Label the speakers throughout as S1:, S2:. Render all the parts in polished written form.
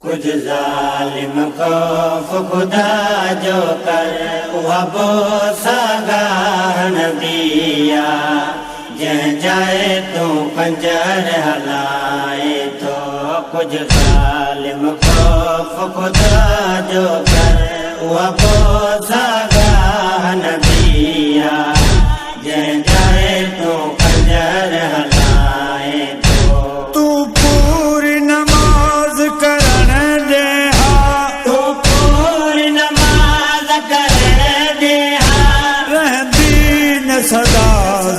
S1: कुछ जालिम खौफ खुदा जो कर वो सागाह नदिया जं जाए तू पंजर हलाए तो कुछ जालिम खौफ खुदा जो कर वो सागाह नदिया जं जाए तू पंजर हलाए
S2: तू पूरी नमाज करन दे
S1: तू पूरी नमाज कर दे
S2: रहंदी न सदा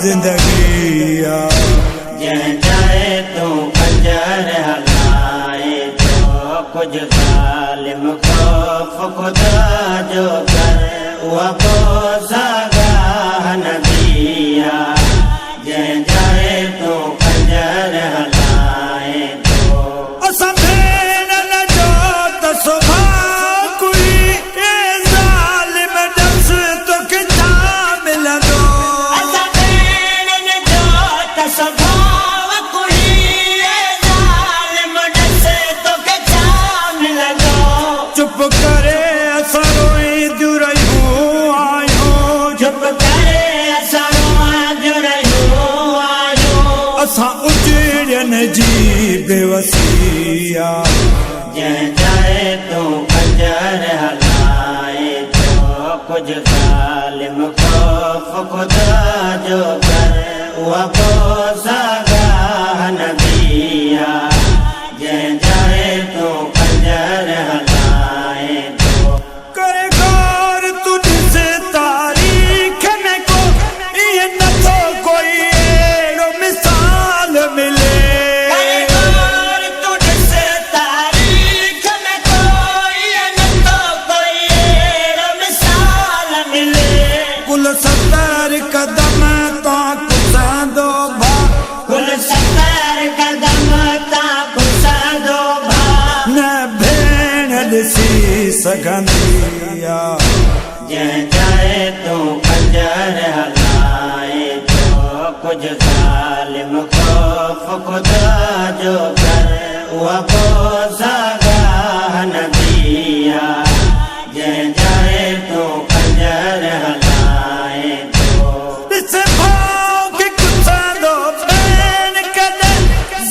S2: जिंदगिया
S1: जं जाए तू पंजर हलाए तो कुछ जालिम खौफ खुदा जो कर वो सागाह नदिया जं जाए तू पंजर हलाए तो
S2: असां भेण न जो त सुभाउ कोई ए ज़ालिम ॾस तोखे छा मिलंदो
S1: असां भेण जो त सुभाउ कोई ज़ालिम ॾस तोखे छा मिलंदो
S2: चुप करे असां रोईंदियूं रहियूं आहियूं
S1: चुप करे असां रोईंदियूं रहियूं आहियूं
S2: असां उजड़ियन जी बेवसिया
S1: जं जाए तू पंजर हलाए तो कुछ जालिम खौफ खुदा जो कर वो सागाह नदिया जं जाए तू पंजर हलाए तो
S2: करे गौर तू ॾिस तारीख़ में को इएं नथो कोई अहिड़ो मिसाल मिले कुल 70 कदम तां कुसंदो भा
S1: कुल 70 कदम तां कुसंदो भा
S2: न भेण ॾिसी सघंदिया
S1: जं जाए तू पंजर हलाए तो कुछ जालिम खौफ खुदा जो कर वो सागाह नदिया जं जाए तू पंजर हलाए तो
S2: ॾिस भाउ खे कुसंदो भेण कॾहिं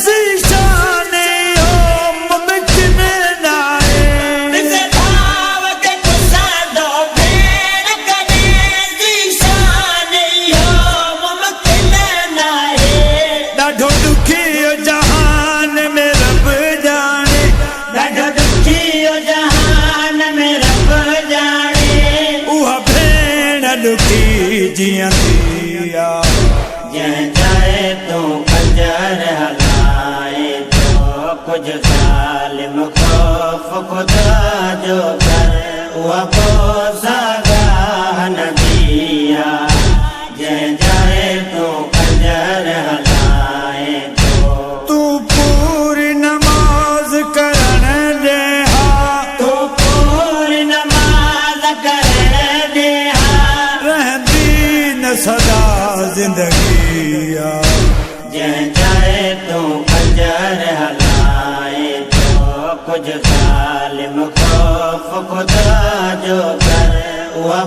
S2: ज़ीशान इहो मुमकिन नाहे
S1: ॾिस भाउ खे कुसंदो भेण कॾहिं ज़ीशान इहो मुमकिन नाहे
S2: ॾाढो ॾुखी जहान में रब ॼाणे
S1: ॾाढो ॾुखी जहान में रब ॼाणे
S2: उहा भेण ॾुखी जीअंदिया
S1: जं जाए तू पंजर हलाए तो कुछ जालिम खौफ खुदा जो कर वो सागाह नदिया जं जाए तू पंजर हलाए तो
S2: तू पूरी नमाज करन दे
S1: तू पूरी नमाज कर दे
S2: रहंदी न सदा जिंदगिया
S1: जं जाए तू पंजर हलाए तो कुछ जालिम खौफ खुदा जो कर वो